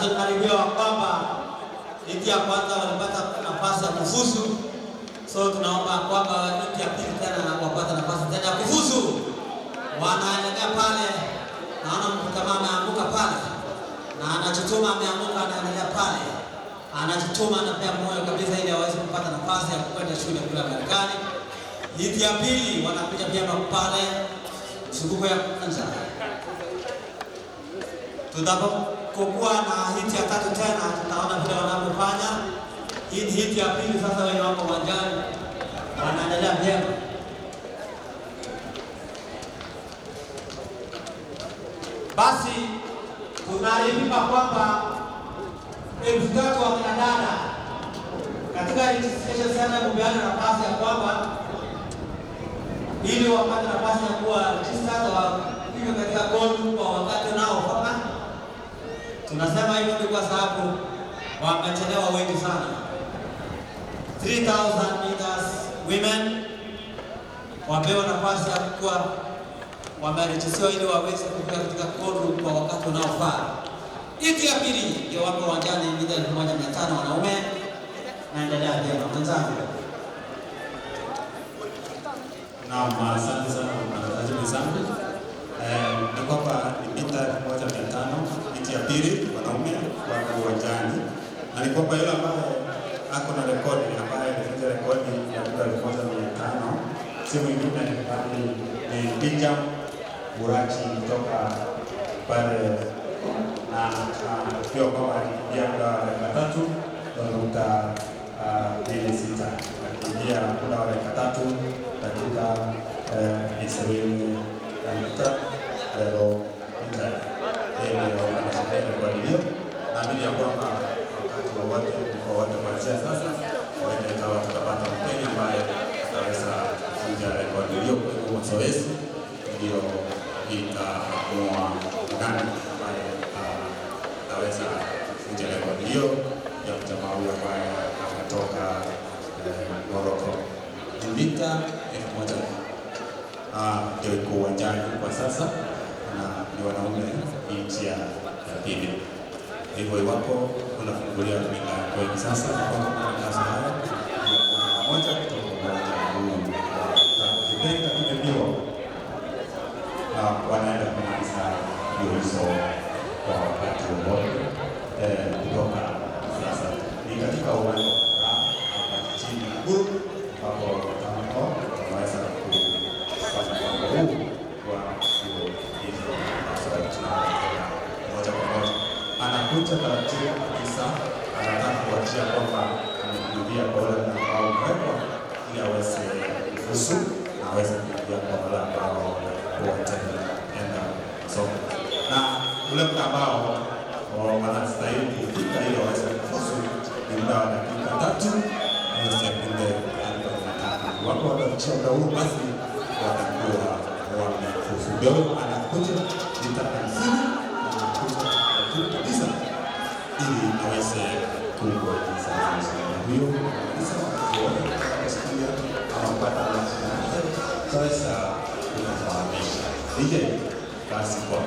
tunakaribiwa kwamba hiti ya kwanza walipata nafasi ya kufuzu. So tunaomba kwamba hiti ya pili tena wapata nafasi tena ya kufuzu. Wanaendelea pale. Naona mkutama ameanguka pale. Na anachotuma ameanguka anaendelea pale. Anachotuma na pia moyo kabisa ili aweze kupata nafasi ya kwenda shule kule Marekani. Hiti ya pili wanakuja pia pale. Mzunguko ya kwanza. Tutapokuwa na hiti ya tatu tena tutaona vile wanavyofanya. Hiti ya pili sasa wenye wako uwanjani wanaendelea vyema. Basi tunaarifiwa kwamba mtoto wa kinadada katika registration center kupeana nafasi ya kwamba ili wapate nafasi ya kuwa registered wa hivyo katika goal kwa wakati unaofaa. Tunasema hivyo ni kwa sababu wamechelewa wengi sana. 3000 meters women wapewa nafasi ya kuwa wamerejeshiwa ili waweze kufika katika goal kwa wakati unaofaa. Hiti ya pili ndio wako uwanjani mita 1500 wanaume. Naendelea vyema mwenzangu. Naam, asante sana mtangazaji mwenzangu. Ni kwamba ni mita 1500 hiti ya pili wanaume wako uwanjani. Na ni kwamba yule ambaye ako na rekodi ambaye alifanya rekodi ya mita 1500 si mwingine bali ni Bija Burachi kutoka pale na hiyo kwamba alikimbia muda wa dakika 3.26 alikimbia muda wa dakika 3 dakika 20 leo ndio anashindana kwa hiyo naamini ya kwamba wakati wowote kuanzia sasa huenda ikawa tutapata Mkenya ambaye ataweza kuja rekodi hiyo kwa mazoezi ndio itaamua nani ambaye ataweza kuja rekodi hiyo ya mjamaa huyo ambaye ametoka Morocco. Mita 1000 ndio iko uwanjani kwa sasa na ni wanaume nchi ya pili. Hivyo iwapo unafungulia kwa hivi sasa kwa kazi haya moja kutoka uwanja huu kipenda kimepigwa wanaenda kumaliza hizo kwa wakati wowote kutoka sasa. Ni katika uwanja wakati chini ya guru ambapo tamko wanaweza kufanya mambo huu kwa hiyo moja kwa moja anakuja taratibu kabisa, anataka kuachia kwamba amekurudia kwa wale ambao wamewekwa ili aweze kufuzu na aweze kurudia kwa wale ambao wataenda somo na ule muda ambao wanastahili kufika ili waweze kufuzu ni muda wa dakika 3 na sekunde 45. Wako watafikia muda huu basi watakuwa wamefuzu. Ndio anakuja mita 50 kabisa ili aweze kuingiza huyo kabisa kusikia au kupata nafasi sasa kufahamisha. Basi kwa